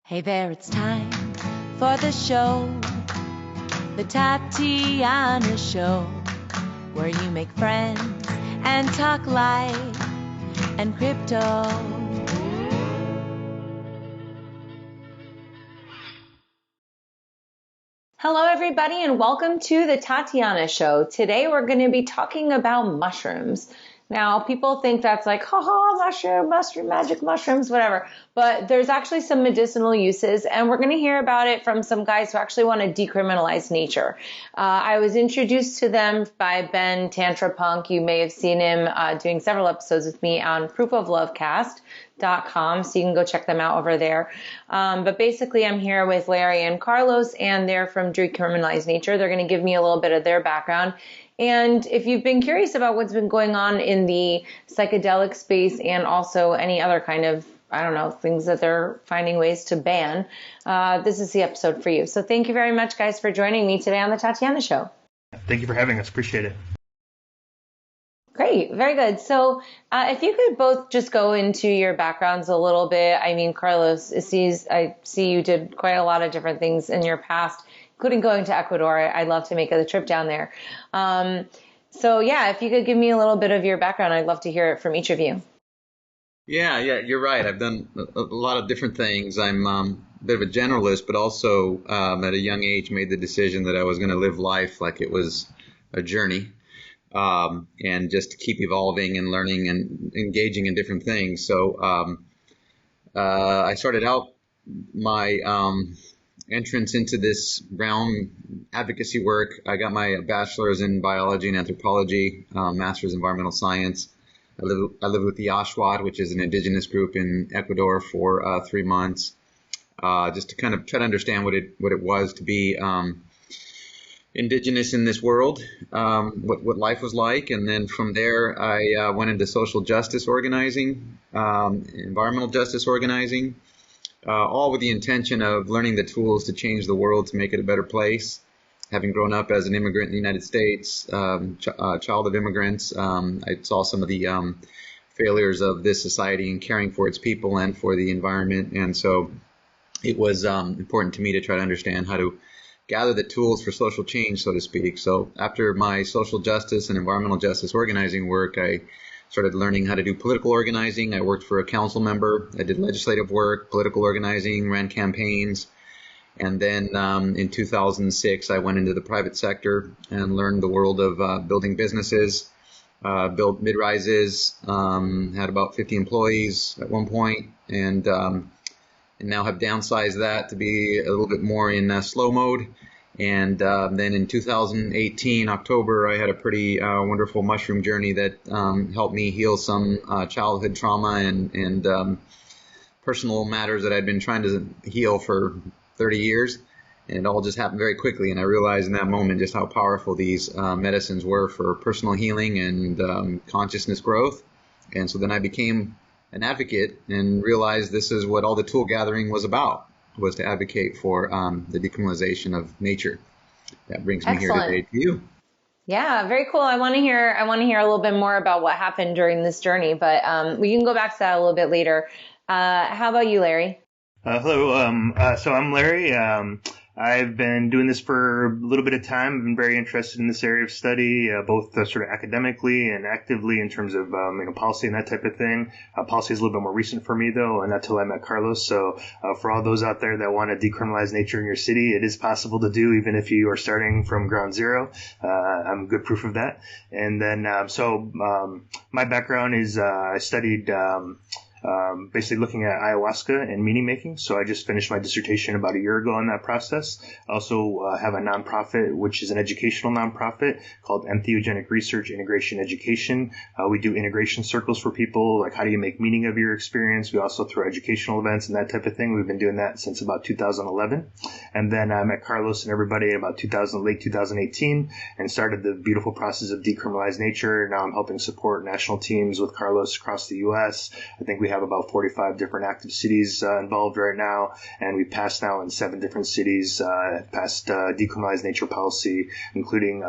Hey there, it's time for the show, the Tatiana Show, where you make friends and talk life and crypto. Hello, everybody, and welcome to the Tatiana Show. Today, we're going to be talking about mushrooms. Now, people think that's like, haha, mushroom, magic mushrooms, whatever. But there's actually some medicinal uses, and we're going to hear about it from some guys who actually want to decriminalize nature. I was introduced to them by Ben Tantrapunk. You may have seen him doing several episodes with me on proofoflovecast.com, so you can go check them out over there. But basically, I'm here with Larry and Carlos, and they're from Decriminalize Nature. They're going to give me a little bit of their background. And if you've been curious about what's been going on in the psychedelic space and also any other kind of, things that they're finding ways to ban, this is the episode for you. So thank you very much, guys, for joining me today on the Tatiana Show. Thank you for having us. Appreciate it. Great. Very good. So if you could both just go into your backgrounds a little bit. I mean, Carlos, I see you did quite a lot of different things in your past, including going to Ecuador. I'd love to make the trip down there. So yeah, if you could give me a little bit of your background, I'd love to hear it from each of you. Yeah, you're right. I've done a lot of different things. I'm a bit of a generalist, but also at a young age made the decision that I was going to live life like it was a journey, and just keep evolving and learning and engaging in different things. So I started out my entrance into this realm, advocacy work. I got my bachelor's in biology and anthropology, master's in environmental science. I lived with the Achuar, which is an indigenous group in Ecuador, for 3 months, just to kind of try to understand what it was to be indigenous in this world, what life was like. And then from there, I went into social justice organizing, environmental justice organizing, all with the intention of learning the tools to change the world, to make it a better place. Having grown up as an immigrant in the United States, child of immigrants, I saw some of the failures of this society in caring for its people and for the environment. And so it was important to me to try to understand how to gather the tools for social change, so to speak. So after my social justice and environmental justice organizing work, I started learning how to do political organizing. I worked for a council member. I did legislative work, political organizing, ran campaigns. And then in 2006, I went into the private sector and learned the world of building businesses, built mid-rises, had about 50 employees at one point, and now have downsized that to be a little bit more in slow mode. And then in 2018, October, I had a pretty wonderful mushroom journey that helped me heal some childhood trauma and personal matters that I'd been trying to heal for 30 years. And it all just happened very quickly. And I realized in that moment just how powerful these medicines were for personal healing and consciousness growth. And so then I became an advocate and realized this is what all the tool gathering was about, was to advocate for the decriminalization of nature. That brings me here today to you. Yeah, very cool. I want to hear a little bit more about what happened during this journey, but we can go back to that a little bit later. How about you, Larry? Hello. So I'm Larry. I've been doing this for a little bit of time. I've been very interested in this area of study, both sort of academically and actively in terms of policy and that type of thing. Policy is a little bit more recent for me, though, and not till I met Carlos. So for all those out there that want to decriminalize nature in your city, it is possible to do, even if you are starting from ground zero. I'm good proof of that. And then my background is I studied basically looking at ayahuasca and meaning making. So I just finished my dissertation about a year ago on that process. I also have a nonprofit, which is an educational nonprofit called Entheogenic Research Integration Education. We do integration circles for people, like how do you make meaning of your experience. We also throw educational events and that type of thing. We've been doing that since about 2011. And then I met Carlos and everybody in about late 2018 and started the beautiful process of Decriminalize Nature. Now I'm helping support national teams with Carlos across the U.S. I think we have about 45 different active cities involved right now, and we've passed now in 7 different cities, passed decriminalized nature policy, including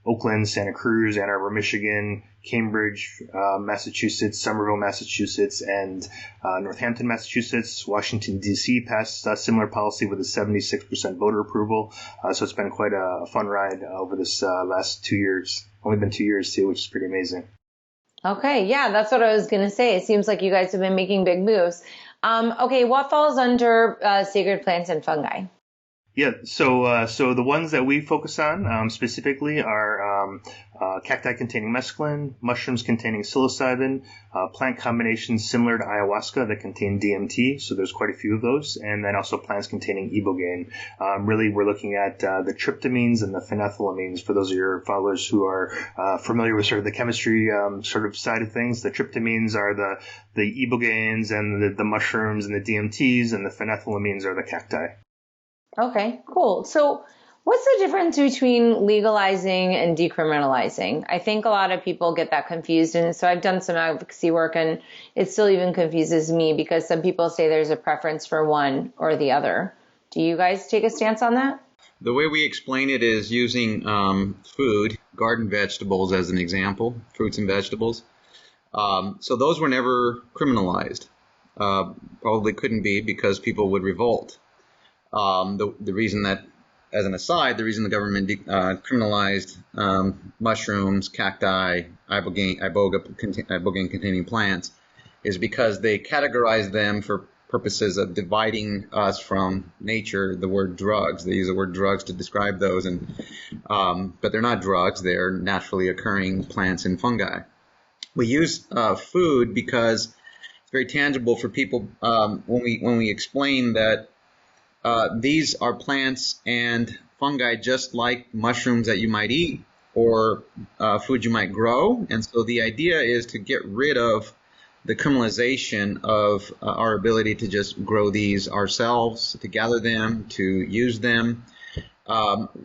Oakland, Santa Cruz, Ann Arbor, Michigan, Cambridge, Massachusetts, Somerville, Massachusetts, and Northampton, Massachusetts. Washington, D.C. passed a similar policy with a 76% voter approval. So it's been quite a fun ride over this last 2 years. Only been 2 years, too, which is pretty amazing. Okay, yeah, that's what I was going to say. It seems like you guys have been making big moves. Okay, what falls under sacred plants and fungi? Yeah, so the ones that we focus on specifically are cacti containing mescaline, mushrooms containing psilocybin, plant combinations similar to ayahuasca that contain DMT. So there's quite a few of those, and then also plants containing ibogaine. Really, we're looking at the tryptamines and the phenethylamines. For those of your followers who are familiar with sort of the chemistry sort of side of things, the tryptamines are the ibogaines, and the mushrooms and the DMTs, and the phenethylamines are the cacti. Okay, cool. So what's the difference between legalizing and decriminalizing? I think a lot of people get that confused. And so I've done some advocacy work, and it still even confuses me because some people say there's a preference for one or the other. Do you guys take a stance on that? The way we explain it is using food, garden vegetables as an example, fruits and vegetables. So those were never criminalized. Probably couldn't be because people would revolt. The reason that, as an aside, the reason the government criminalized mushrooms, cacti, ibogaine-containing plants is because they categorized them for purposes of dividing us from nature, the word drugs. They use the word drugs to describe those, but they're not drugs. They're naturally occurring plants and fungi. We use food because it's very tangible for people when we explain that these are plants and fungi just like mushrooms that you might eat or food you might grow. And so the idea is to get rid of the criminalization of our ability to just grow these ourselves, to gather them, to use them.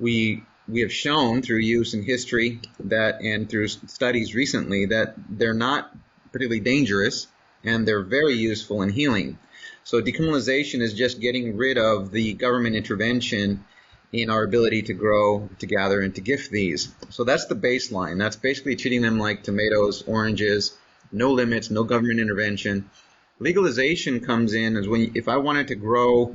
We have shown through use in history that, and through studies recently, that they're not particularly dangerous and they're very useful in healing. So decriminalization is just getting rid of the government intervention in our ability to grow, to gather, and to gift these. So that's the baseline. That's basically treating them like tomatoes, oranges, no limits, no government intervention. Legalization comes in as if I wanted to grow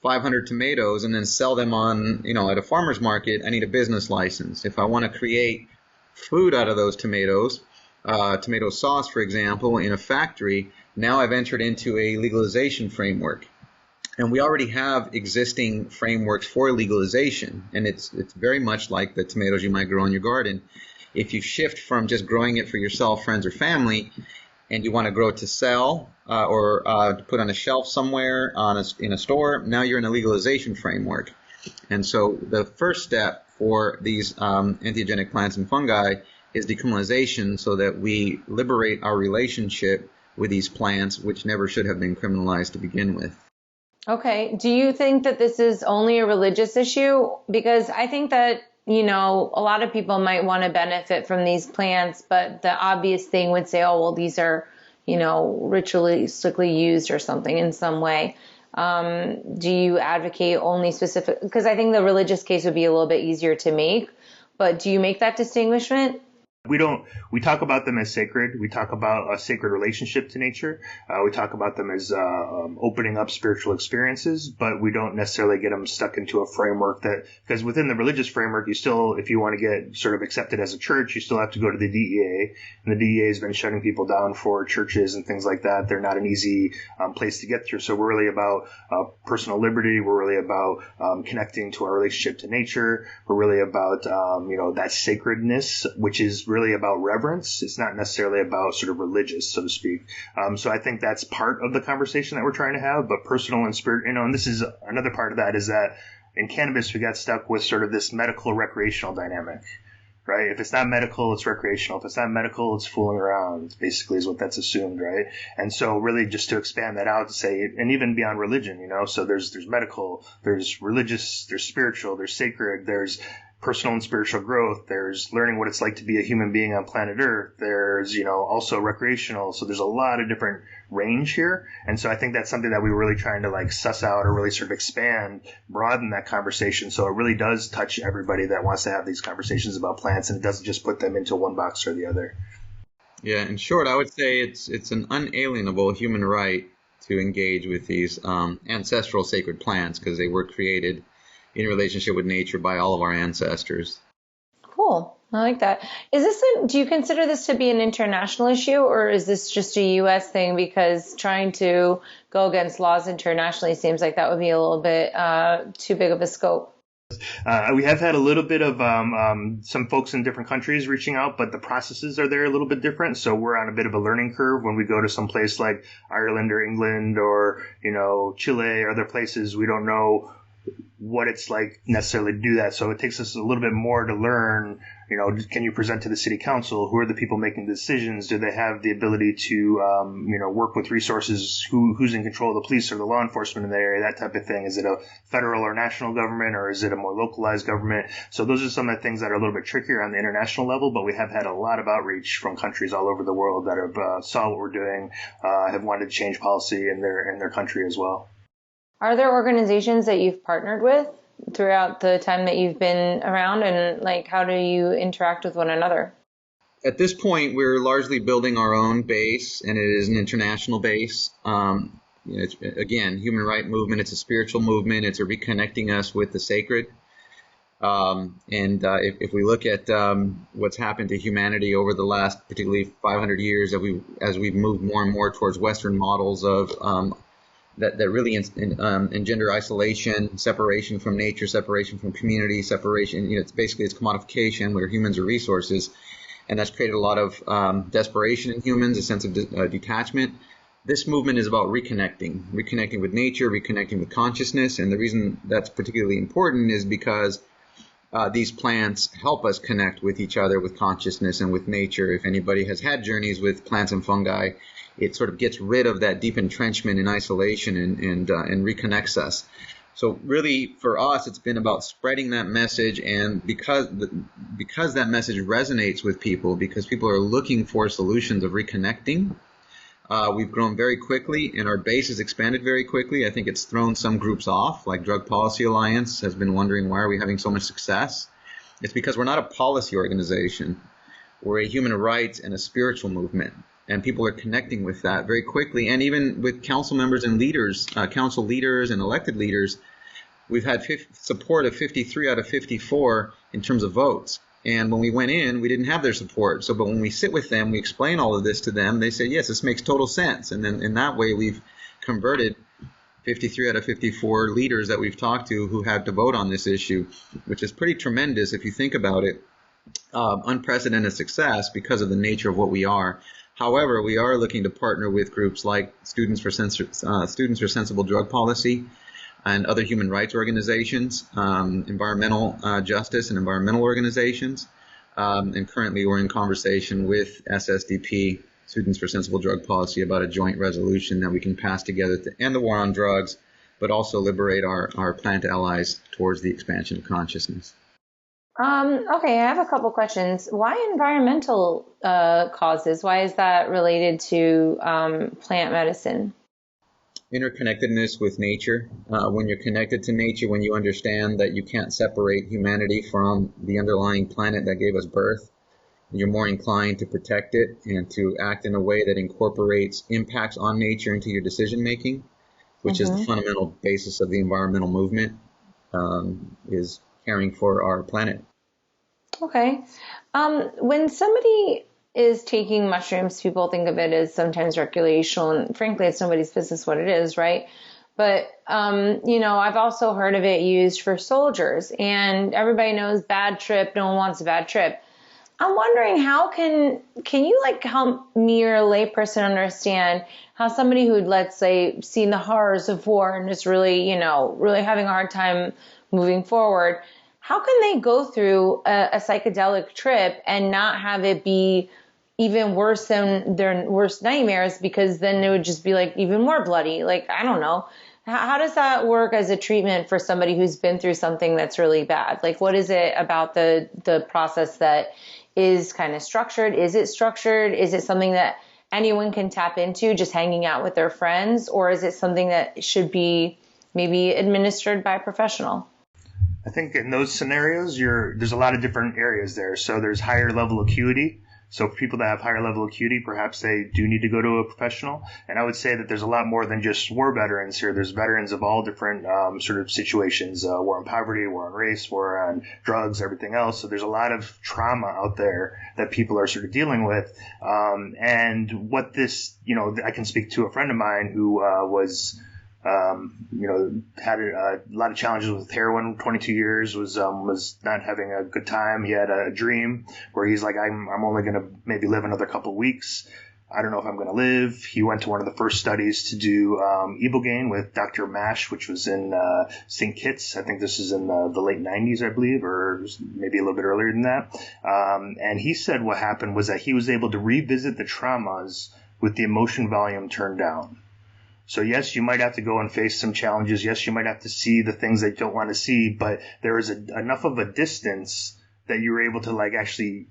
500 tomatoes and then sell them on, at a farmer's market, I need a business license. If I want to create food out of those tomatoes, tomato sauce, for example, in a factory, now I've entered into a legalization framework. And we already have existing frameworks for legalization, and it's very much like the tomatoes you might grow in your garden. If you shift from just growing it for yourself, friends, or family, and you want to grow it to sell or to put on a shelf somewhere in a store, now you're in a legalization framework. And so the first step for these entheogenic plants and fungi is decriminalization, so that we liberate our relationship with these plants, which never should have been criminalized to begin with. Okay. Do you think that this is only a religious issue? Because I think that, a lot of people might want to benefit from these plants, but the obvious thing would say, oh, well, these are, ritualistically used or something in some way. Do you advocate only specific? Because I think the religious case would be a little bit easier to make, but do you make that distinguishment? We talk about them as sacred. We talk about a sacred relationship to nature. We talk about them as opening up spiritual experiences, but we don't necessarily get them stuck into a framework because within the religious framework, you still, if you want to get sort of accepted as a church, you still have to go to the DEA, and the DEA has been shutting people down for churches and things like that. They're not an easy place to get through. So we're really about personal liberty. We're really about connecting to our relationship to nature. We're really about, that sacredness, which is really about reverence. It's not necessarily about sort of religious, so to speak. So I think that's part of the conversation that we're trying to have, but personal and spirit, and this is another part of that is that in cannabis, we got stuck with sort of this medical recreational dynamic, right? If it's not medical, it's recreational. If it's not medical, it's fooling around, basically is what that's assumed, right? And so really just to expand that out to say, and even beyond religion, so there's medical, there's religious, there's spiritual, there's sacred, there's personal and spiritual growth. There's learning what it's like to be a human being on planet Earth. There's, also recreational. So there's a lot of different range here. And so I think that's something that we were really trying to like suss out or really sort of expand, broaden that conversation. So it really does touch everybody that wants to have these conversations about plants, and it doesn't just put them into one box or the other. Yeah, in short, I would say it's an unalienable human right to engage with these ancestral sacred plants because they were created in relationship with nature by all of our ancestors. Cool. I like that. Do you consider this to be an international issue, or is this just a U.S. thing? Because trying to go against laws internationally seems like that would be a little bit too big of a scope. We have had a little bit of some folks in different countries reaching out, but the processes are there a little bit different. So we're on a bit of a learning curve when we go to some place like Ireland or England or, Chile or other places. We don't know what it's like necessarily to do that. So it takes us a little bit more to learn, can you present to the city council? Who are the people making the decisions? Do they have the ability to, work with resources? Who's in control of the police or the law enforcement in the area? That type of thing. Is it a federal or national government, or is it a more localized government? So those are some of the things that are a little bit trickier on the international level, but we have had a lot of outreach from countries all over the world that have saw what we're doing, have wanted to change policy in their country as well. Are there organizations that you've partnered with throughout the time that you've been around, and how do you interact with one another? At this point, we're largely building our own base, and it is an international base. It's, again, human rights movement. It's a spiritual movement. It's a reconnecting us with the sacred. If we look at what's happened to humanity over the last, particularly 500 years, as we've moved more and more towards Western models of that really engender isolation, separation from nature, separation from community, separation. It's commodification where humans are resources, and that's created a lot of desperation in humans, a sense of detachment. This movement is about reconnecting with nature, reconnecting with consciousness, and the reason that's particularly important is because these plants help us connect with each other, with consciousness, and with nature. If anybody has had journeys with plants and fungi, it sort of gets rid of that deep entrenchment in isolation and reconnects us. So really, for us, it's been about spreading that message, and because that message resonates with people, because people are looking for solutions of reconnecting, we've grown very quickly, and our base has expanded very quickly. I think it's thrown some groups off, like Drug Policy Alliance has been wondering why are we having so much success. It's because we're not a policy organization. We're a human rights and a spiritual movement. And people are connecting with that very quickly. And even with council members and leaders, council leaders and elected leaders, we've had support of 53 out of 54 in terms of votes. And when we went in, we didn't have their support. But when we sit with them, we explain all of this to them. They say, yes, this makes total sense. And then in that way, we've converted 53 out of 54 leaders that we've talked to who had to vote on this issue, which is pretty tremendous if you think about it. Unprecedented success because of the nature of what we are. However, we are looking to partner with groups like Students for Sensible Drug Policy and other human rights organizations, environmental justice and environmental organizations. And currently we're in conversation with SSDP, Students for Sensible Drug Policy, about a joint resolution that we can pass together to end the war on drugs, but also liberate our plant allies towards the expansion of consciousness. Okay, I have a couple questions. Why environmental causes? Why is that related to plant medicine? Interconnectedness with nature. When you're connected to nature, when you understand that you can't separate humanity from the underlying planet that gave us birth, you're more inclined to protect it and to act in a way that incorporates impacts on nature into your decision making, which is the fundamental basis of the environmental movement, is caring for our planet. Okay. When somebody is taking mushrooms, people think of it as sometimes recreational, and frankly, it's nobody's business what it is, right? But, I've also heard of it used for soldiers, and everybody knows bad trip, no one wants a bad trip. I'm wondering can you help me or a layperson understand how somebody who'd, let's say, seen the horrors of war and is really, really having a hard time moving forward, how can they go through a psychedelic trip and not have it be even worse than their worst nightmares, because then it would just be even more bloody? I don't know. How does that work as a treatment for somebody who's been through something that's really bad? Like, what is it about the process that is kind of structured? Is it structured? Is it something that anyone can tap into just hanging out with their friends? Or is it something that should be maybe administered by a professional? I think in those scenarios, there's a lot of different areas there. So there's higher level acuity. So for people that have higher level acuity, perhaps they do need to go to a professional. And I would say that there's a lot more than just war veterans here. There's veterans of all different sort of situations, war on poverty, war on race, war on drugs, everything else. So there's a lot of trauma out there that people are sort of dealing with. And what this, I can speak to a friend of mine who was had a lot of challenges with heroin. 22 years, was not having a good time. He had a dream where he's like, I'm only going to maybe live another couple of weeks. I don't know if I'm going to live. He went to one of the first studies to do ibogaine with Dr. Mash, which was in St. Kitts. I think this is in the late 90s, I believe, or maybe a little bit earlier than that. And he said what happened was that he was able to revisit the traumas with the emotion volume turned down. So yes, you might have to go and face some challenges. Yes, you might have to see the things that you don't want to see, but there is enough of a distance that you were able to actually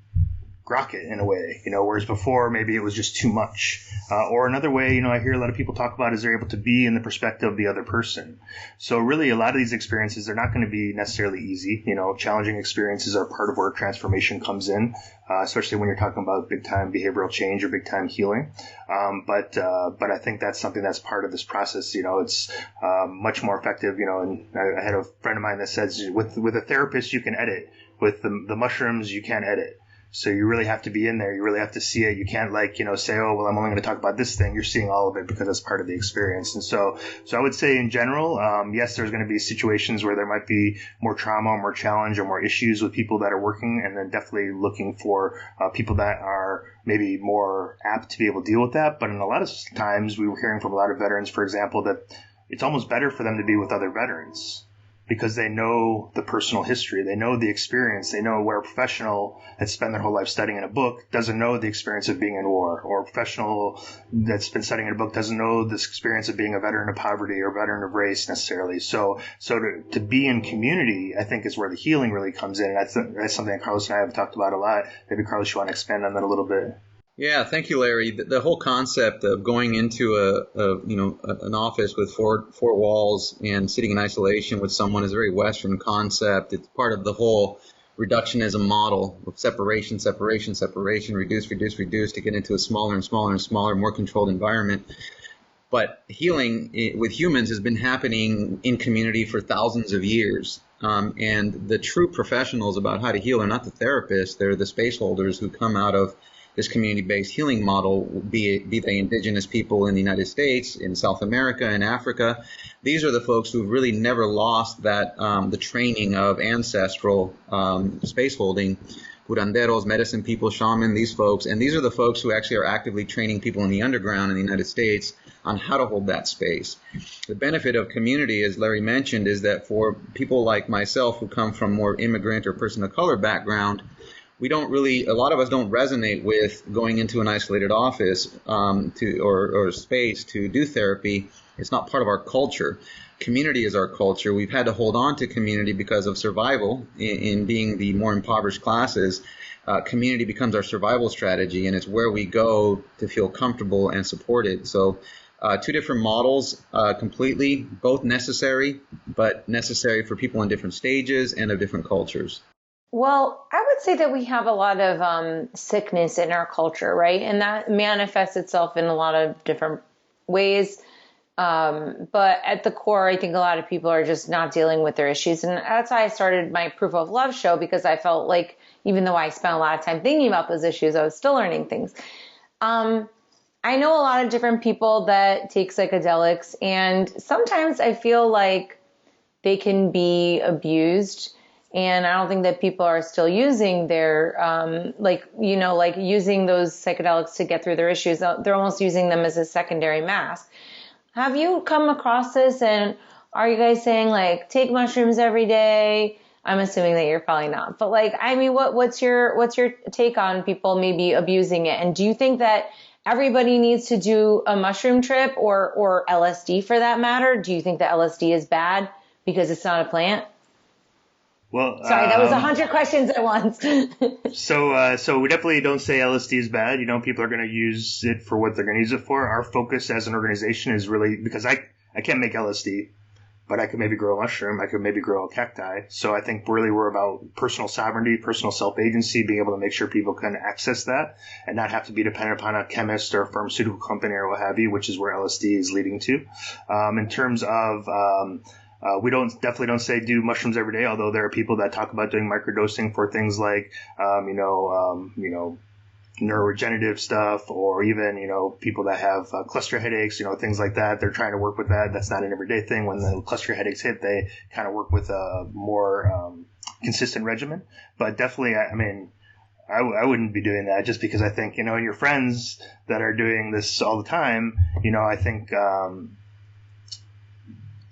grok it in a way, whereas before maybe it was just too much. Or another way, I hear a lot of people talk about is they're able to be in the perspective of the other person. So really a lot of these experiences, they're not going to be necessarily easy. Challenging experiences are part of where transformation comes in, especially when you're talking about big time behavioral change or big time healing. But I think that's something that's part of this process. It's much more effective, and I had a friend of mine that says with a therapist, you can edit. With the mushrooms, you can't edit. So you really have to be in there. You really have to see it. You can't say, oh, well, I'm only going to talk about this thing. You're seeing all of it because that's part of the experience. And so I would say in general, yes, there's going to be situations where there might be more trauma or more challenge or more issues with people that are working, and then definitely looking for people that are maybe more apt to be able to deal with that. But in a lot of times we were hearing from a lot of veterans, for example, that it's almost better for them to be with other veterans, because they know the personal history, they know the experience, they know where a professional that's spent their whole life studying in a book doesn't know the experience of being in war, or a professional that's been studying in a book doesn't know this experience of being a veteran of poverty or veteran of race necessarily. So to be in community, I think, is where the healing really comes in. And that's something that Carlos and I have talked about a lot. Maybe Carlos, you want to expand on that a little bit? Yeah, thank you, Larry. The whole concept of going into an office with four walls and sitting in isolation with someone is a very Western concept. It's part of the whole reductionism model of separation, reduce to get into a smaller and smaller and smaller, more controlled environment. But healing with humans has been happening in community for thousands of years. And the true professionals about how to heal are not the therapists. They're the space holders who come out of this community-based healing model, be they indigenous people in the United States, in South America, in Africa. These are the folks who've really never lost that the training of ancestral space holding, curanderos, medicine people, shaman, these folks. And these are the folks who actually are actively training people in the underground in the United States on how to hold that space. The benefit of community, as Larry mentioned, is that for people like myself who come from more immigrant or person of color background, a lot of us don't resonate with going into an isolated office or space to do therapy. It's not part of our culture. Community is our culture. We've had to hold on to community because of survival in being the more impoverished classes. Community becomes our survival strategy, and it's where we go to feel comfortable and supported. So two different models, completely, both necessary, but necessary for people in different stages and of different cultures. Well, I would say that we have a lot of sickness in our culture, right? And that manifests itself in a lot of different ways. But at the core, I think a lot of people are just not dealing with their issues. And that's why I started my Proof of Love show, because I felt like even though I spent a lot of time thinking about those issues, I was still learning things. I know a lot of different people that take psychedelics, and sometimes I feel like they can be abused. And I don't think that people are still using their, using those psychedelics to get through their issues. They're almost using them as a secondary mask. Have you come across this? And are you guys saying take mushrooms every day? I'm assuming that you're probably not. But what's your take on people maybe abusing it? And do you think that everybody needs to do a mushroom trip or LSD for that matter? Do you think that LSD is bad because it's not a plant? Well, sorry, that was 100 questions at once. So we definitely don't say LSD is bad. People are going to use it for what they're going to use it for. Our focus as an organization is really, because I can't make LSD, but I could maybe grow a mushroom. I could maybe grow a cacti. So I think really we're about personal sovereignty, personal self-agency, being able to make sure people can access that and not have to be dependent upon a chemist or a pharmaceutical company or what have you, which is where LSD is leading to. In terms of we definitely don't say do mushrooms every day, although there are people that talk about doing microdosing for things like, neuroregenerative stuff, or even, people that have cluster headaches, things like that. They're trying to work with that. That's not an everyday thing. When the cluster headaches hit, they kind of work with a more consistent regimen. But definitely, I wouldn't be doing that just because I think, your friends that are doing this all the time, I think,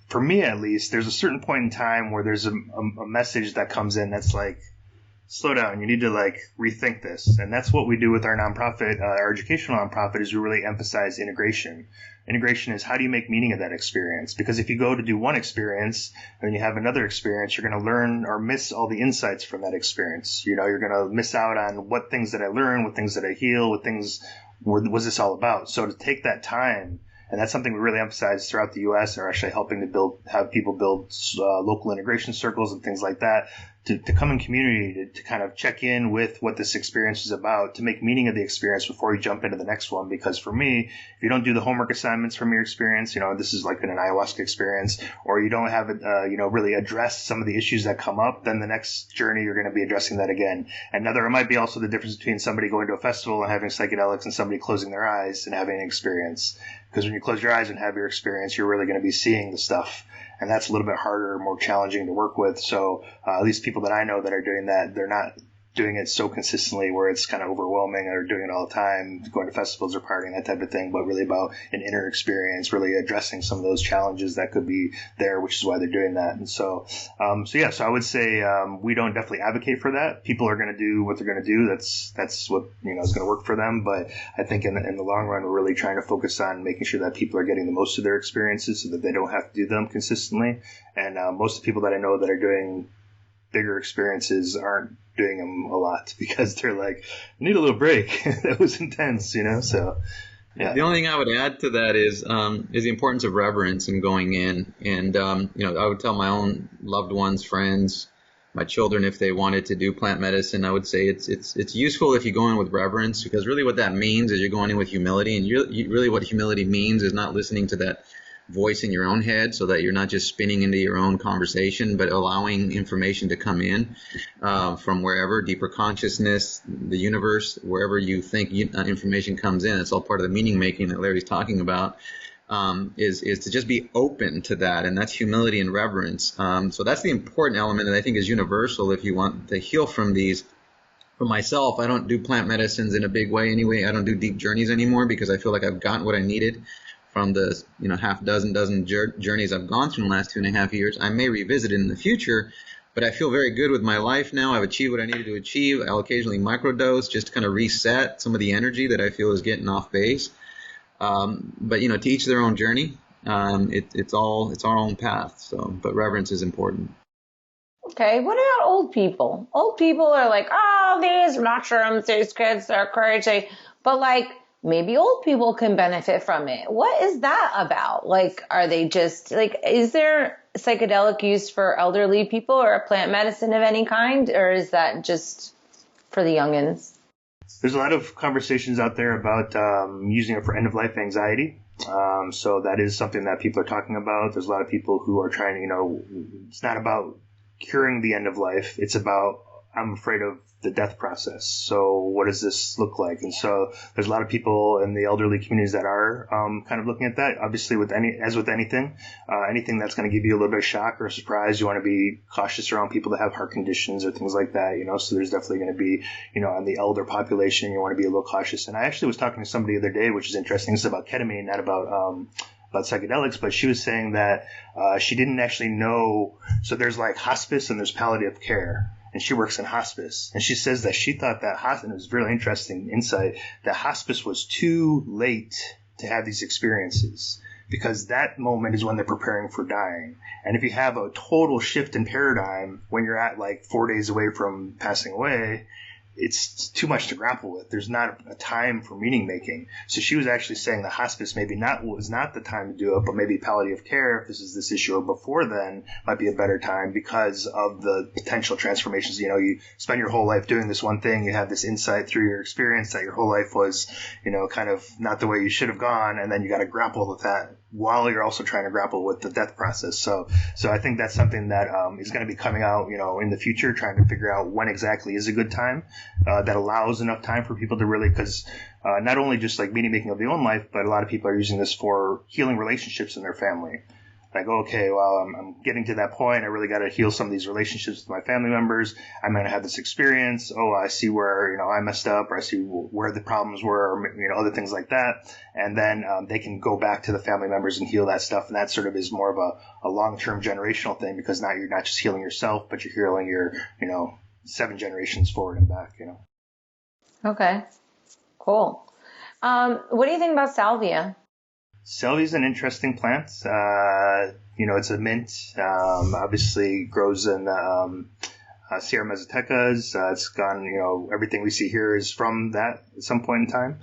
for me at least, there's a certain point in time where there's a message that comes in that's like, slow down, you need to rethink this. And that's what we do with our nonprofit, our educational nonprofit, is we really emphasize integration. Integration is how do you make meaning of that experience? Because if you go to do one experience and then you have another experience, you're going to learn or miss all the insights from that experience. You're going to miss out on what things did I learn, what things did I heal, what things was this all about. So to take that time, and that's something we really emphasize throughout the U.S. are actually helping to have people build local integration circles and things like that to come in community to kind of check in with what this experience is about, to make meaning of the experience before you jump into the next one. Because for me, if you don't do the homework assignments from your experience, this is like an ayahuasca experience, or you don't have it, really address some of the issues that come up, then the next journey you're going to be addressing that again. And now there might be also the difference between somebody going to a festival and having psychedelics and somebody closing their eyes and having an experience. Because when you close your eyes and have your experience, you're really going to be seeing the stuff. And that's a little bit harder, more challenging to work with. So at least people that I know that are doing that, they're not doing it so consistently where it's kind of overwhelming, or doing it all the time, going to festivals or partying, that type of thing, but really about an inner experience, really addressing some of those challenges that could be there, which is why they're doing that. And so I would say we don't definitely advocate for that. People are going to do what they're going to do. That's what is going to work for them. But I think in the long run, we're really trying to focus on making sure that people are getting the most of their experiences so that they don't have to do them consistently. And most of the people that I know that are doing bigger experiences aren't doing them a lot because they're like, I need a little break. That was intense, so yeah. The only thing I would add to that is the importance of reverence in going in. And I would tell my own loved ones, friends, my children, if they wanted to do plant medicine, I would say it's useful if you go in with reverence, because really what that means is you're going in with humility. And really what humility means is not listening to that voice in your own head, so that you're not just spinning into your own conversation, but allowing information to come in from wherever, deeper consciousness, the universe, wherever you think information comes in. It's all part of the meaning making that Larry's talking about. Is to just be open to that, and that's humility and reverence. So that's the important element that I think is universal if you want to heal from these. For myself, I don't do plant medicines in a big way anyway. I don't do deep journeys anymore because I feel like I've gotten what I needed from the half dozen journeys I've gone through in the last 2.5 years. I may revisit it in the future, but I feel very good with my life now. I've achieved what I needed to achieve. I'll occasionally microdose just to kind of reset some of the energy that I feel is getting off base. But to each their own journey. It's our own path. So, but reverence is important. Okay, what about old people? Old people are like, oh, these mushrooms, these kids are crazy. But maybe old people can benefit from it. What is that about? Are they just is there psychedelic use for elderly people or a plant medicine of any kind? Or is that just for the youngins? There's a lot of conversations out there about using it for end-of-life anxiety. So that is something that people are talking about. There's a lot of people who are trying it's not about curing the end of life. It's about, I'm afraid of the death process. So what does this look like? And so there's a lot of people in the elderly communities that are kind of looking at that. Obviously, as with anything that's going to give you a little bit of shock or surprise, you want to be cautious around people that have heart conditions or things like that. So there's definitely going to be, on the elder population, you want to be a little cautious. And I actually was talking to somebody the other day, which is interesting. This is about ketamine, not about psychedelics, but she was saying that she didn't actually know. So there's hospice and there's palliative care. and she works in hospice. And she says that she thought that hospice, and it was really interesting insight, that hospice was too late to have these experiences, because that moment is when they're preparing for dying. And if you have a total shift in paradigm when you're at like 4 days away from passing away, it's too much to grapple with. There's not a time for meaning making. So she was actually saying that hospice maybe was not the time to do it, but maybe palliative care, if this is this issue, or before then, might be a better time because of the potential transformations. You know, you spend your whole life doing this one thing, you have this insight through your experience that your whole life was, you know, kind of not the way you should have gone, and then you got to grapple with that while you're also trying to grapple with the death process. So I think that's something that is going to be coming out, you know, in the future, trying to figure out when exactly is a good time that allows enough time for people to really, because not only just like meaning making of their own life, but a lot of people are using this for healing relationships in their family. Like, okay, well, I'm getting to that point. I really got to heal some of these relationships with my family members. I'm going to have this experience. Oh, I see where, you know, I messed up, or I see where the problems were, or, you know, other things like that. And then they can go back to the family members and heal that stuff. And that sort of is more of a long-term generational thing, because now you're not just healing yourself, but you're healing your, you know, 7 generations forward and back, you know. Okay, cool. What do you think about salvia? Salvia is an interesting plant. You know, it's a mint. Obviously grows in Sierra Mazatecas. It's gone, you know, everything we see here is from that at some point in time,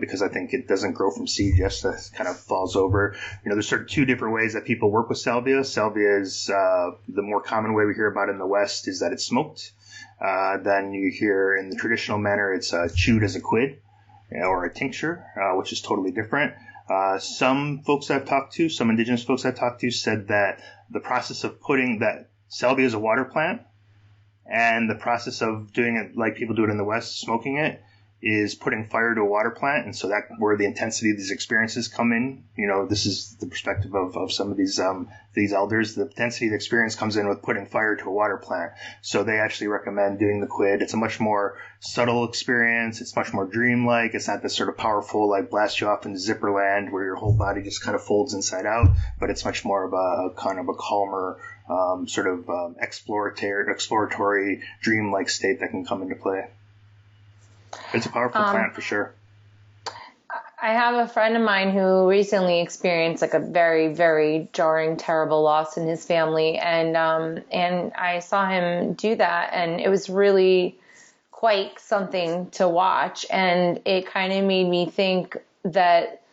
because I think it doesn't grow from seed, just it kind of falls over. You know, there's sort of 2 different ways that people work with salvia. Salvia is the more common way we hear about it in the West is that it's smoked. Then you hear in the traditional manner it's chewed as a quid, you know, or a tincture, which is totally different. Some folks I've talked to, some indigenous folks I've talked to, said that the process of putting that salvia is a water plant, and the process of doing it like people do it in the West, smoking it, is putting fire to a water plant. And so that where the intensity of these experiences come in. You know, this is the perspective of some of these elders. The intensity of the experience comes in with putting fire to a water plant. So they actually recommend doing the quid. It's a much more subtle experience. It's much more dreamlike. It's not this sort of powerful, like blast you off into zipper land where your whole body just kind of folds inside out, but it's much more of a kind of a calmer, exploratory dreamlike state that can come into play. It's a powerful plant for sure. I have a friend of mine who recently experienced like a very, very jarring, terrible loss in his family. And I saw him do that, and it was really quite something to watch. And it kind of made me think that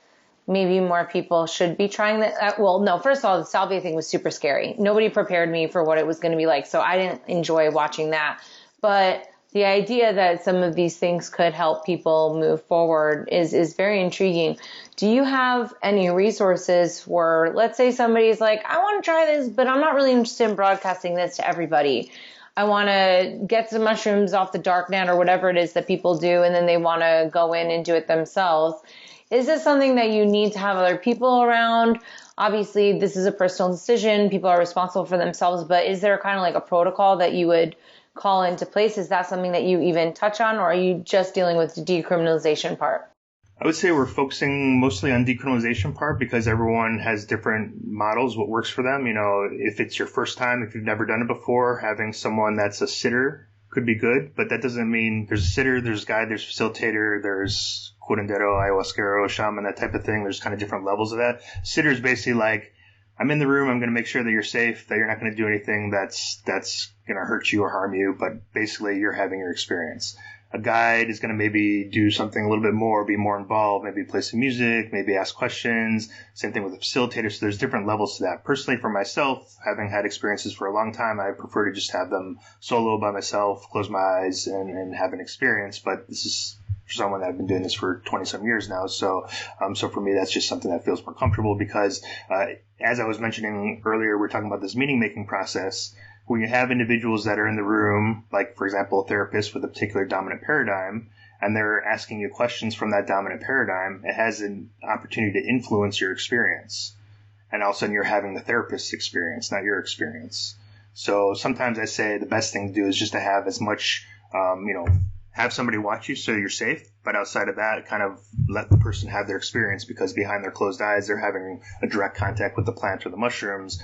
maybe more people should be trying that. Well, no, first of all, the salvia thing was super scary. Nobody prepared me for what it was going to be like. So I didn't enjoy watching that. But the idea that some of these things could help people move forward is very intriguing. Do you have any resources for, let's say somebody's like, I want to try this, but I'm not really interested in broadcasting this to everybody. I want to get some mushrooms off the dark net or whatever it is that people do, and then they want to go in and do it themselves. Is this something that you need to have other people around? Obviously, this is a personal decision. People are responsible for themselves, but is there kind of like a protocol that you would call into place? Is that something that you even touch on, or are you just dealing with the decriminalization part? I would say we're focusing mostly on decriminalization part because everyone has different models, what works for them. You know, if it's your first time, if you've never done it before, having someone that's a sitter could be good, but that doesn't mean there's a sitter, there's a guide, there's facilitator, there's curandero, ayahuasquero, shaman, that type of thing. There's kind of different levels of that. Sitter is basically like, I'm in the room, I'm going to make sure that you're safe, that you're not going to do anything that's going to hurt you or harm you, but basically you're having your experience. A guide is going to maybe do something a little bit more, be more involved, maybe play some music, maybe ask questions. Same thing with a facilitator. So there's different levels to that. Personally, for myself, having had experiences for a long time, I prefer to just have them solo by myself, close my eyes and have an experience. But this is for someone that I've been doing this for 20-some years now. So for me, that's just something that feels more comfortable because, as I was mentioning earlier, we're talking about this meaning-making process. When you have individuals that are in the room, like, for example, a therapist with a particular dominant paradigm, and they're asking you questions from that dominant paradigm, it has an opportunity to influence your experience. And all of a sudden you're having the therapist's experience, not your experience. So sometimes I say the best thing to do is just to have as much, have somebody watch you so you're safe. But outside of that, kind of let the person have their experience because behind their closed eyes, they're having a direct contact with the plant or the mushrooms.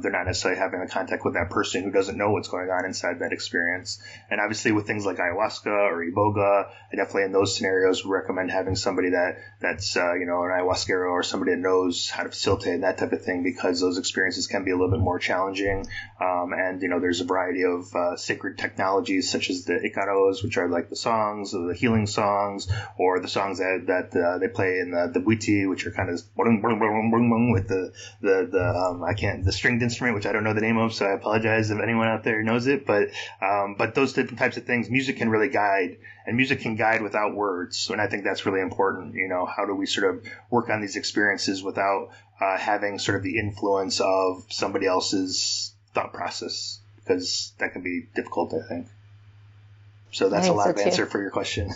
they're not necessarily having a contact with that person who doesn't know what's going on inside that experience. And obviously with things like ayahuasca or iboga, I definitely in those scenarios would recommend having somebody that's an ayahuasquero or somebody that knows how to facilitate that type of thing, because those experiences can be a little bit more challenging. And there's a variety of sacred technologies such as the icaros, which are like the songs, or the healing songs, or the songs that they play in the buiti, which are kind of with the stringed instrument, which I don't know the name of, so I apologize if anyone out there knows it. But those different types of things, music can really guide, and music can guide without words. And I think that's really important. How do we sort of work on these experiences without having sort of the influence of somebody else's thought process, because that can be difficult, I think. So that's a lot of answer for your question.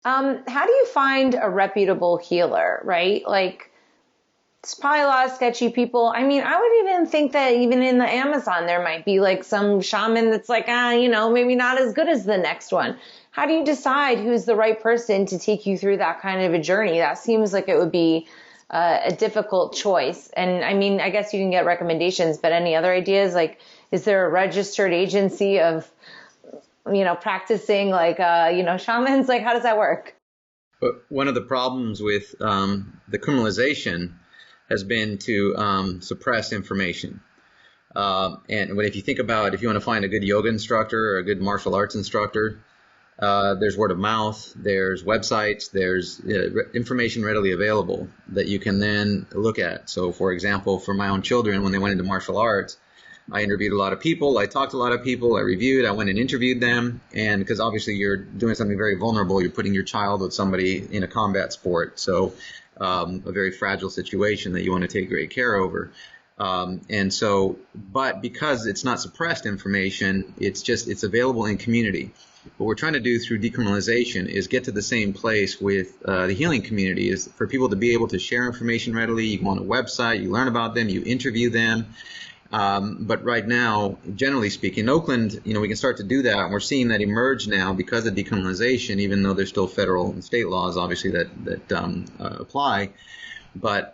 How do you find a reputable healer, right? Like, it's probably a lot of sketchy people. I mean, I would even think that even in the Amazon, there might be like some shaman that's like, maybe not as good as the next one. How do you decide who's the right person to take you through that kind of a journey? That seems like it would be a difficult choice. And I mean, I guess you can get recommendations, but any other ideas? Like, is there a registered agency of, practicing shamans? Like, how does that work? But one of the problems with the criminalization has been to suppress information. And if you think about, if you want to find a good yoga instructor or a good martial arts instructor, there's word of mouth, there's websites, there's information readily available that you can then look at. So, for example, for my own children, when they went into martial arts, I interviewed a lot of people, I talked to a lot of people, I reviewed, I went and interviewed them, and because obviously you're doing something very vulnerable, you're putting your child with somebody in a combat sport, so a very fragile situation that you want to take great care over. But because it's not suppressed information, it's available in community. What we're trying to do through decriminalization is get to the same place with the healing community, is for people to be able to share information readily. You go on a website, you learn about them, you interview them. But right now, generally speaking, in Oakland, we can start to do that. And we're seeing that emerge now because of decriminalization, even though there's still federal and state laws, obviously, that apply. But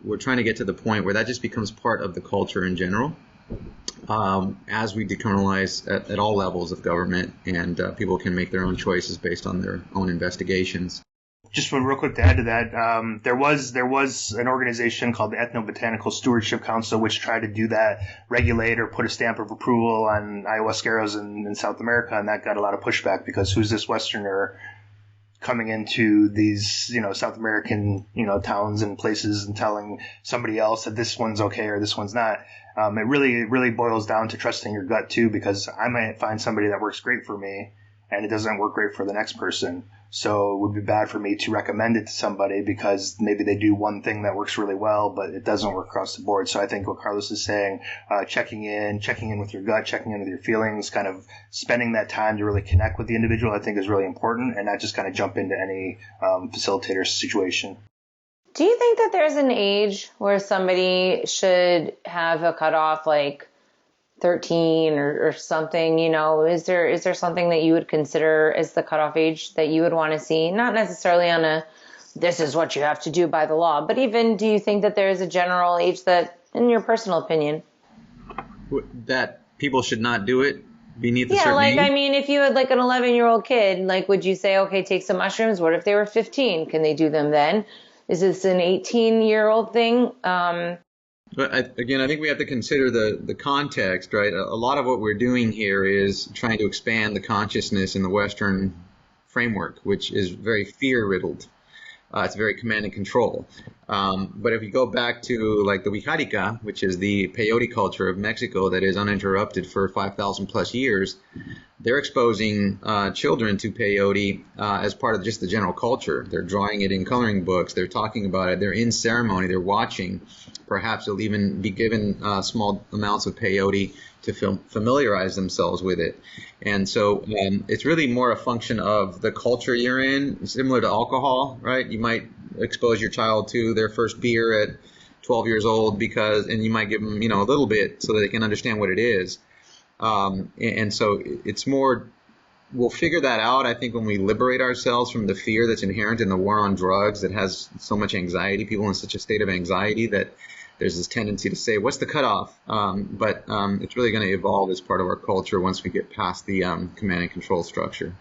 we're trying to get to the point where that just becomes part of the culture in general, as we decriminalize at all levels of government, and people can make their own choices based on their own investigations. Just real quick to add to that, there was an organization called the Ethnobotanical Stewardship Council, which tried to do that, regulate or put a stamp of approval on ayahuasqueros in South America, and that got a lot of pushback, because who's this Westerner coming into these, South American, towns and places and telling somebody else that this one's okay or this one's not. It really boils down to trusting your gut too, because I might find somebody that works great for me and it doesn't work great for the next person. So it would be bad for me to recommend it to somebody because maybe they do one thing that works really well, but it doesn't work across the board. So I think what Carlos is saying, checking in with your gut, checking in with your feelings, kind of spending that time to really connect with the individual, I think is really important, and not just kind of jump into any facilitator situation. Do you think that there's an age where somebody should have a cutoff, like 13 or something? Is there something that you would consider as the cutoff age that you would want to see? Not necessarily on a, this is what you have to do by the law, but even, do you think that there is a general age that, in your personal opinion, that people should not do it beneath a certain age? I mean, if you had like an 11-year-old kid, like, would you say, okay, take some mushrooms? What if they were 15? Can they do them then? Is this an 18-year-old thing? But I think we have to consider the context, right? A lot of what we're doing here is trying to expand the consciousness in the Western framework, which is very fear-riddled. It's very command and control. But if you go back to like the Wixárika, which is the peyote culture of Mexico that is uninterrupted for 5,000 plus years, they're exposing children to peyote as part of just the general culture. They're drawing it in coloring books. They're talking about it. They're in ceremony. They're watching. Perhaps they'll even be given small amounts of peyote to familiarize themselves with it. And so it's really more a function of the culture you're in, similar to alcohol, right? You might expose your child to their first beer at 12 years old and you might give them, a little bit so that they can understand what it is. And so it's more, we'll figure that out, I think, when we liberate ourselves from the fear that's inherent in the war on drugs that has so much anxiety, people in such a state of anxiety that there's this tendency to say, what's the cutoff? But it's really going to evolve as part of our culture once we get past the command and control structure.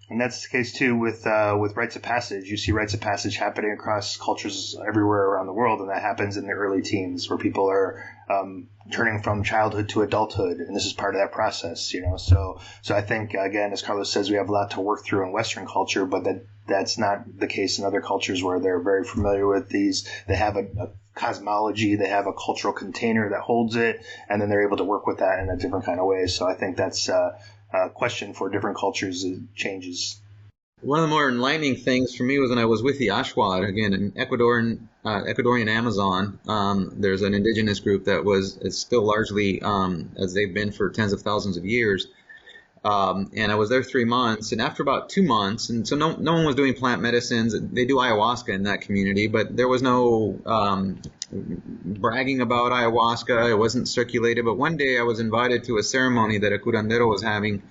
And that's the case too with rites of passage. You see rites of passage happening across cultures everywhere around the world, and that happens in the early teens, where people are turning from childhood to adulthood, and this is part of that process. So I think, again, as Carlos says, we have a lot to work through in Western culture, but that's not the case in other cultures where they're very familiar with these. They have a cosmology, they have a cultural container that holds it, and then they're able to work with that in a different kind of way. So I think that's question for different cultures changes. One of the more enlightening things for me was when I was with the Achuar, again, in Ecuadorian Amazon. There's an indigenous group that it's still largely, as they've been for tens of thousands of years. And I was there 3 months, and after about 2 months, and so no one was doing plant medicines. They do ayahuasca in that community, but there was no bragging about ayahuasca. It wasn't circulated. But one day I was invited to a ceremony that a curandero was having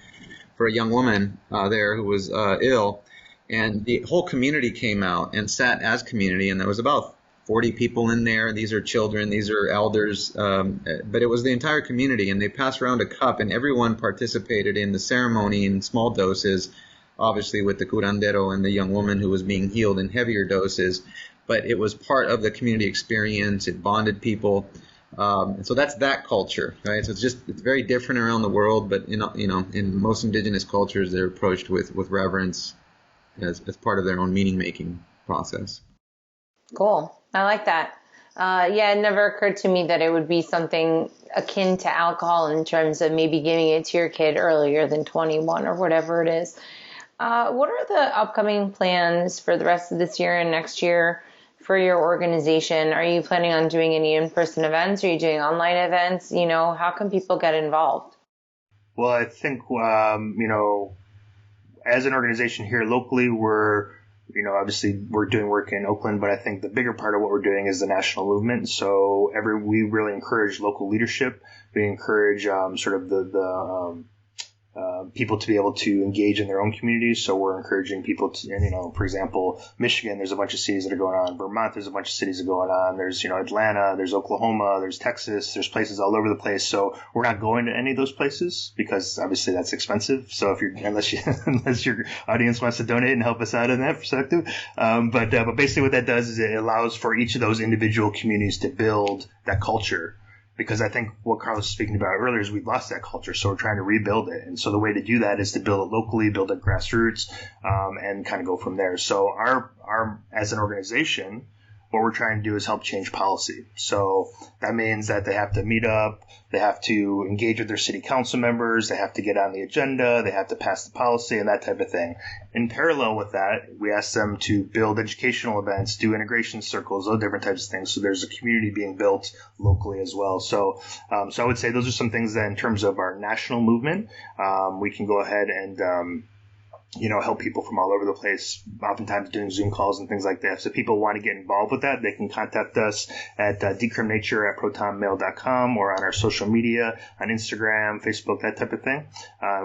for a young woman there who was ill, and the whole community came out and sat as community, and there was about 40 people in there. These are children, these are elders, but it was the entire community, and they passed around a cup, and everyone participated in the ceremony in small doses, obviously with the curandero and the young woman who was being healed in heavier doses, but it was part of the community experience. It bonded people. So that's that culture, right? So it's very different around the world, but in most indigenous cultures, they're approached with reverence as part of their own meaning-making process. Cool. I like that. It never occurred to me that it would be something akin to alcohol in terms of maybe giving it to your kid earlier than 21 or whatever it is. What are the upcoming plans for the rest of this year and next year for your organization? Are you planning on doing any in-person events? Are you doing online events? How can people get involved? Well, I think, as an organization here locally, obviously we're doing work in Oakland, but I think the bigger part of what we're doing is the national movement. So we really encourage local leadership. We encourage sort of the people to be able to engage in their own communities. So we're encouraging people to, and, for example, Michigan, there's a bunch of cities that are going on. Vermont, there's a bunch of cities that are going on. There's, Atlanta, there's Oklahoma, there's Texas, there's places all over the place. So we're not going to any of those places because obviously that's expensive. So unless your audience wants to donate and help us out in that perspective. But basically what that does is it allows for each of those individual communities to build that culture. Because I think what Carlos was speaking about earlier is we've lost that culture, so we're trying to rebuild it. And so the way to do that is to build it locally, build it grassroots, and kind of go from there. So our as an organization, what we're trying to do is help change policy. So that means that they have to meet up, they have to engage with their city council members, they have to get on the agenda, they have to pass the policy and that type of thing. In parallel with that, we ask them to build educational events, do integration circles, those different types of things. So there's a community being built locally as well. So I would say those are some things that in terms of our national movement, we can go ahead and help people from all over the place, oftentimes doing Zoom calls and things like that. So if people want to get involved with that, they can contact us at decriminature@protonmail.com or on our social media, on Instagram, Facebook, that type of thing.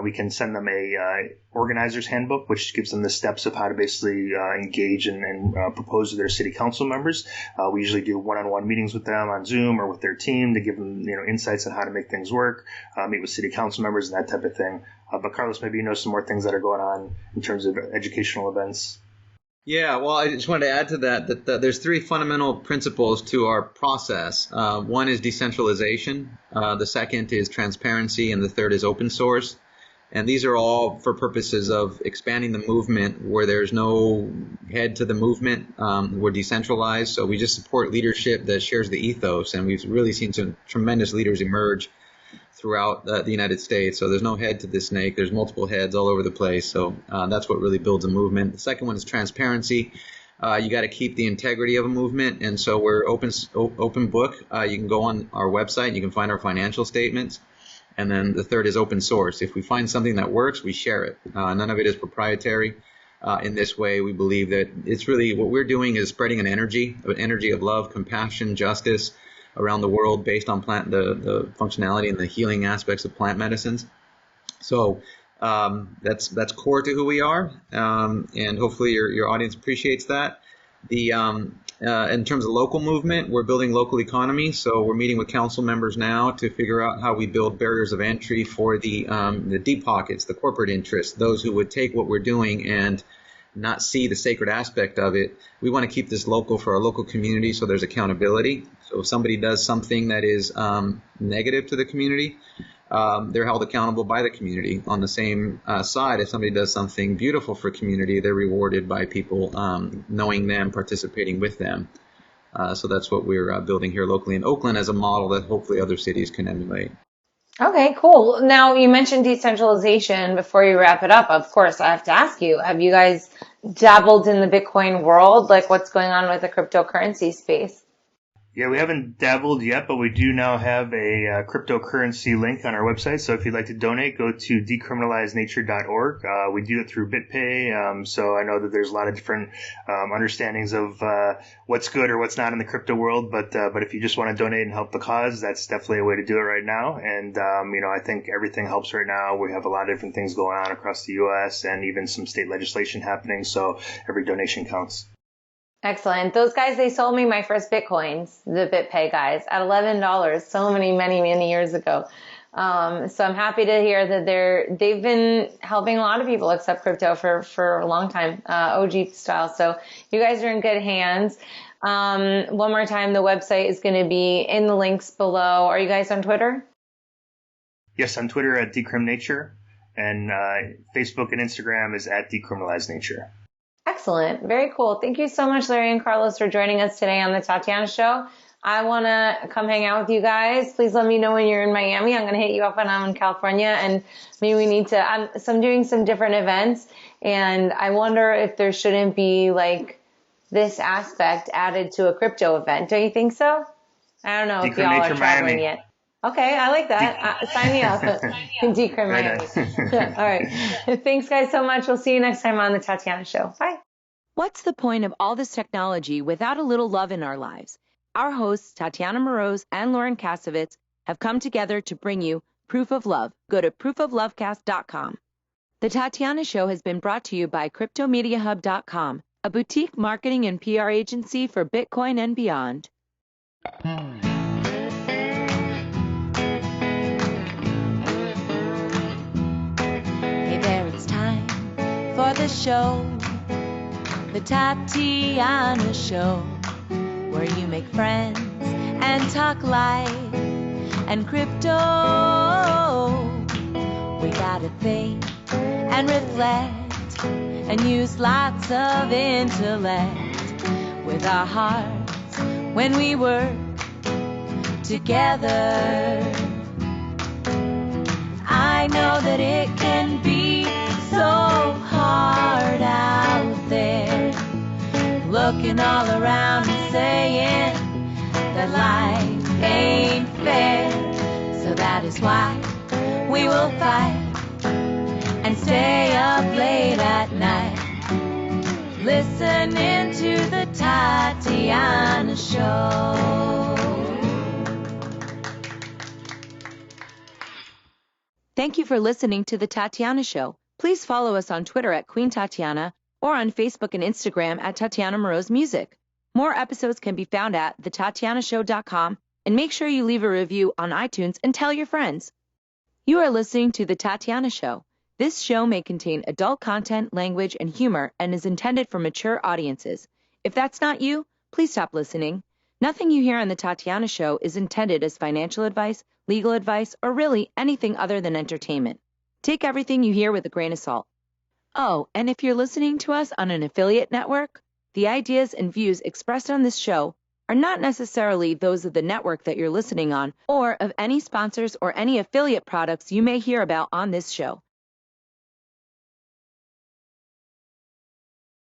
We can send them a organizer's handbook, which gives them the steps of how to basically engage and propose to their city council members. We usually do one-on-one meetings with them on Zoom or with their team to give them insights on how to make things work, meet with city council members and that type of thing. But Carlos, maybe some more things that are going on in terms of educational events. Yeah, well, I just wanted to add to that there's 3 fundamental principles to our process. One is decentralization, the second is transparency, and the third is open source. And these are all for purposes of expanding the movement where there's no head to the movement. We're decentralized, so we just support leadership that shares the ethos, and we've really seen some tremendous leaders emerge throughout the United States. So there's no head to this snake. There's multiple heads all over the place. So that's what really builds a movement. The second one is transparency. You got to keep the integrity of a movement. And so we're open book. You can go on our website. You can find our financial statements. And then the third is open source. If we find something that works, we share it. None of it is proprietary. In this way, we believe that it's really what we're doing is spreading an energy of love, compassion, justice, around the world based on the functionality and the healing aspects of plant medicines. So that's core to who we are, and hopefully your audience appreciates that. In terms of local movement, we're building local economy. So we're meeting with council members now to figure out how we build barriers of entry for the deep pockets, the corporate interests, those who would take what we're doing and not see the sacred aspect of it. We want to keep this local for our local community so there's accountability. So if somebody does something that is negative to the community, they're held accountable by the community. On the same side, if somebody does something beautiful for community, they're rewarded by people knowing them, participating with them. So that's what we're building here locally in Oakland as a model that hopefully other cities can emulate. Okay, cool. Now, you mentioned decentralization. Before you wrap it up, of course, I have to ask you, have you guys dabbled in the Bitcoin world? Like, what's going on with the cryptocurrency space? Yeah, we haven't dabbled yet, but we do now have a cryptocurrency link on our website. So if you'd like to donate, go to decriminalizenature.org. We do it through BitPay. So I know that there's a lot of different understandings of what's good or what's not in the crypto world. But if you just want to donate and help the cause, that's definitely a way to do it right now. And, I think everything helps right now. We have a lot of different things going on across the U.S. and even some state legislation happening. So every donation counts. Those guys, they sold me my first Bitcoins, the BitPay guys, at $11 so many years ago. So I'm happy to hear that they've been helping a lot of people accept crypto for a long time, OG style. So you guys are in good hands. One more time, the website is going to be in the links below. Are you guys on Twitter? Yes, on Twitter at Decriminature, and Facebook and Instagram is at Decriminalize Nature. Excellent. Very cool. Thank you so much, Larry and Carlos, for joining us today on the Tatiana Show. I want to come hang out with you guys. Please let me know when you're in Miami. I'm going to hit you up when I'm in California, and maybe we need to, so I'm doing some different events, and I wonder if there shouldn't be like this aspect added to a crypto event. Don't you think so? I don't know if y'all are traveling yet. Okay, I like that. Sign me up. Decrim Miami. All right. Thanks, guys, so much. We'll see you next time on the Tatiana Show. Bye. What's the point of all this technology without a little love in our lives? Our hosts, Tatiana Moroz and Lauren Kasovitz, have come together to bring you Proof of Love. Go to proofoflovecast.com. The Tatiana Show has been brought to you by CryptoMediaHub.com, a boutique marketing and PR agency for Bitcoin and beyond. For the show, the Tatiana Show, where you make friends and talk life and crypto. We gotta think and reflect and use lots of intellect with our hearts when we work together. I know that it can be so hard out there, looking all around and saying that life ain't fair. So that is why we will fight and stay up late at night, listening to the Tatiana Show. Thank you for listening to the Tatiana Show. Please follow us on Twitter at Queen Tatiana or on Facebook and Instagram at Tatiana Moroz Music. More episodes can be found at thetatianashow.com, and make sure you leave a review on iTunes and tell your friends. You are listening to The Tatiana Show. This show may contain adult content, language, and humor and is intended for mature audiences. If that's not you, please stop listening. Nothing you hear on The Tatiana Show is intended as financial advice, legal advice, or really anything other than entertainment. Take everything you hear with a grain of salt. Oh, and if you're listening to us on an affiliate network, the ideas and views expressed on this show are not necessarily those of the network that you're listening on or of any sponsors or any affiliate products you may hear about on this show.